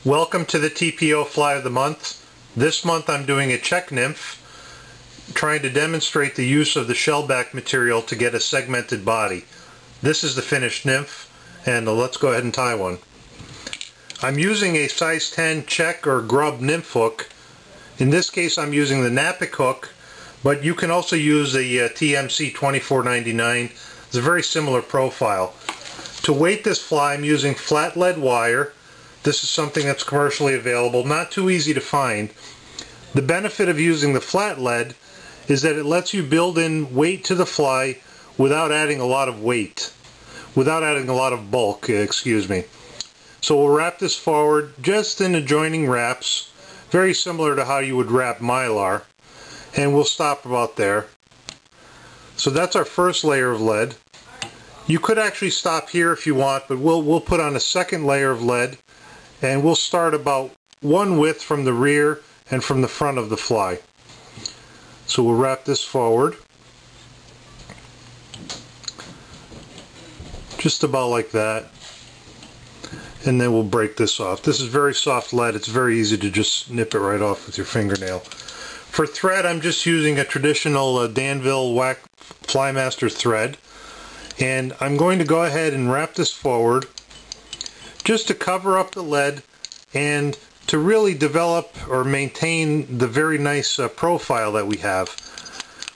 Welcome to the TPO Fly of the Month. This month I'm doing a Czech Nymph, trying to demonstrate the use of the shellback material to get a segmented body. This is the finished nymph, and let's go ahead and tie one. I'm using a size 10 Czech or grub nymph hook. In this case I'm using the Knapek hook, but you can also use the TMC 2499. It's a very similar profile. To weight this fly I'm using flat lead wire. This is something that's commercially available, not too easy to find. The benefit of using the flat lead is that it lets you build in weight to the fly without adding a lot of bulk, excuse me. So we'll wrap this forward just in adjoining wraps, very similar to how you would wrap mylar, and we'll stop about there. So that's our first layer of lead. You could actually stop here if you want, but we'll put on a second layer of lead, and we'll start about one width from the rear and from the front of the fly. So we'll wrap this forward, just about like that, and then we'll break this off. This is very soft lead. It's very easy to just nip it right off with your fingernail. For thread, I'm just using a traditional Danville Flymaster thread, and I'm going to go ahead and wrap this forward just to cover up the lead and to really develop or maintain the very nice profile that we have.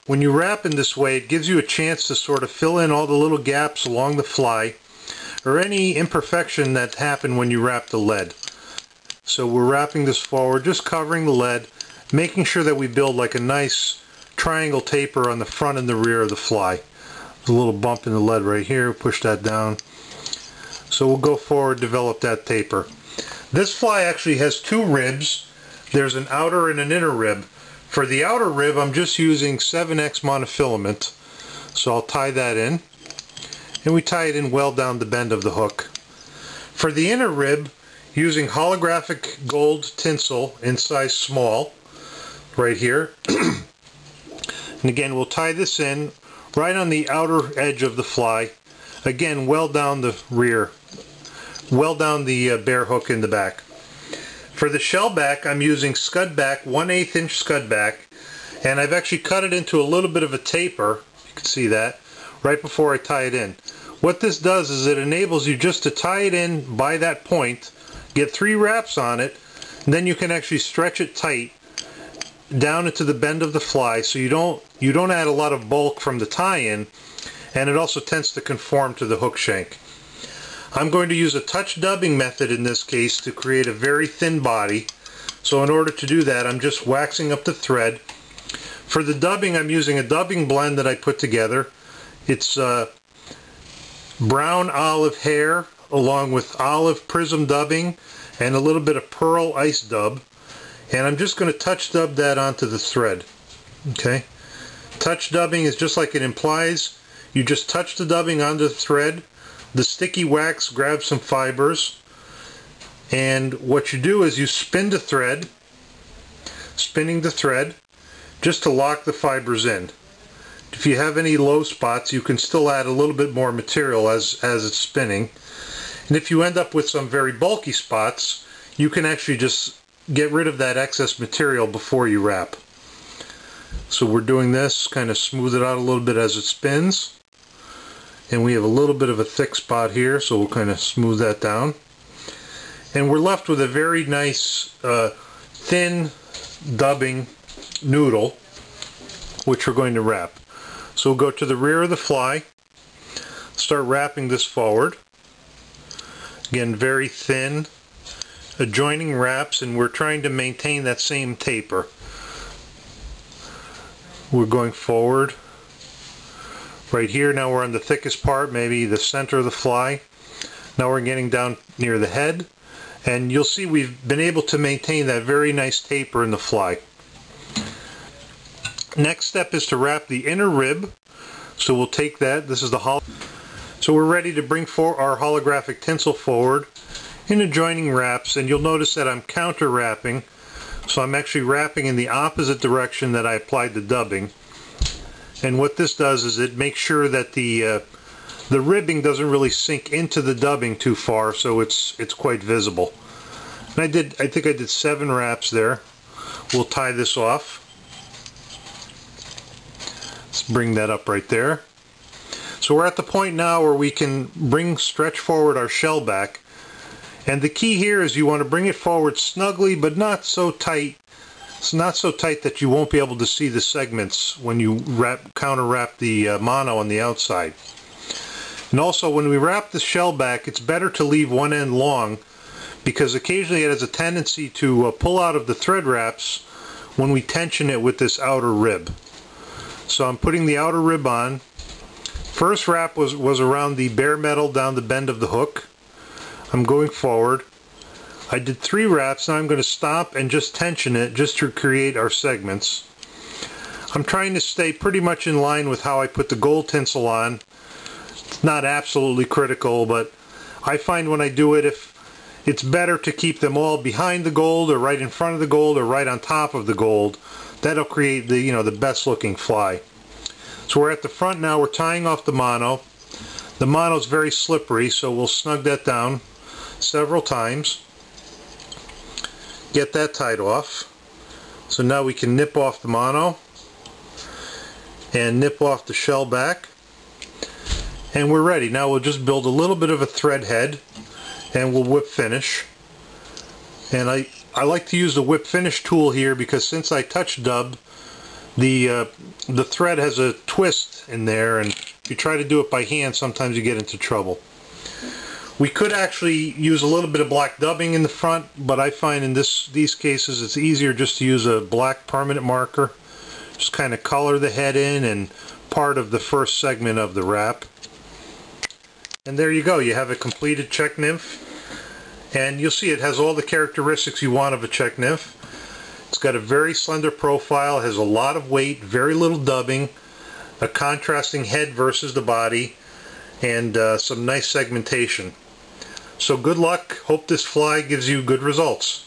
When you wrap in this way, it gives you a chance to sort of fill in all the little gaps along the fly or any imperfection that happened when you wrap the lead. So we're wrapping this forward, just covering the lead, making sure that we build like a nice triangle taper on the front and the rear of the fly. There's a little bump in the lead right here, push that down. So we'll go forward, develop that taper. This fly actually has two ribs. There's an outer and an inner rib. For the outer rib, I'm just using 7X monofilament. So I'll tie that in. And we tie it in well down the bend of the hook. For the inner rib, using holographic gold tinsel in size small, right here. And again, we'll tie this in right on the outer edge of the fly. Again, well down the rear, well down the bare hook in the back. For the shell back, I'm using scud back, 1/8 inch scud back, and I've actually cut it into a little bit of a taper, you can see that, right before I tie it in. What this does is it enables you just to tie it in by that point, get 3 wraps on it, and then you can actually stretch it tight down into the bend of the fly, so you don't add a lot of bulk from the tie-in, and it also tends to conform to the hook shank. I'm going to use a touch dubbing method in this case to create a very thin body. So in order to do that, I'm just waxing up the thread. For the dubbing, I'm using a dubbing blend that I put together. It's brown olive Hare along with olive prism dubbing and a little bit of pearl ice dub. And I'm just going to touch dub that onto the thread. Okay? Touch dubbing is just like it implies. You just touch the dubbing onto the thread. The sticky wax grabs some fibers, and what you do is you spin the thread, spinning the thread, just to lock the fibers in. If you have any low spots, you can still add a little bit more material as it's spinning. And if you end up with some very bulky spots, you can actually just get rid of that excess material before you wrap. So we're doing this, kind of smooth it out a little bit as it spins. And we have a little bit of a thick spot here, so we'll kind of smooth that down. And we're left with a very nice thin dubbing noodle, which we're going to wrap. So we'll go to the rear of the fly, start wrapping this forward. Again, very thin, adjoining wraps, and we're trying to maintain that same taper. We're going forward. Right here, now we're on the thickest part, maybe the center of the fly. Now we're getting down near the head, and you'll see we've been able to maintain that very nice taper in the fly. Next step is to wrap the inner rib. So we'll take that, this is the so we're ready to bring our holographic tinsel forward in adjoining wraps, and you'll notice that I'm counter wrapping. So I'm actually wrapping in the opposite direction that I applied the dubbing. And what this does is it makes sure that the ribbing doesn't really sink into the dubbing too far, so it's quite visible. And I think I did 7 wraps there. We'll tie this off. Let's bring that up right there. So we're at the point now where we can stretch forward our shell back. And the key here is you want to bring it forward snugly, but not so tight. It's not so tight that you won't be able to see the segments when you counter wrap the mono on the outside. And also, when we wrap the shell back, it's better to leave one end long, because occasionally it has a tendency to pull out of the thread wraps when we tension it with this outer rib. So I'm putting the outer rib on. First wrap was around the bare metal down the bend of the hook. I'm going forward. I did 3 wraps. Now I'm going to stop and just tension it just to create our segments. I'm trying to stay pretty much in line with how I put the gold tinsel on. It's not absolutely critical, but I find when I do it, if it's better to keep them all behind the gold or right in front of the gold or right on top of the gold. That'll create the, the best looking fly. So we're at the front now. We're tying off the mono. The mono is very slippery, so we'll snug that down several times. Get that tied off. So now we can nip off the mono and nip off the shell back. And we're ready. Now we'll just build a little bit of a thread head and we'll whip finish. And I like to use the whip finish tool here because since I touch dubbed, the thread has a twist in there, and if you try to do it by hand, sometimes you get into trouble. We could actually use a little bit of black dubbing in the front, but I find in these cases it's easier just to use a black permanent marker. Just kind of color the head in and part of the first segment of the wrap. And there you go, you have a completed Czech Nymph. And you'll see it has all the characteristics you want of a Czech Nymph. It's got a very slender profile, has a lot of weight, very little dubbing, a contrasting head versus the body, and some nice segmentation. So good luck. Hope this fly gives you good results.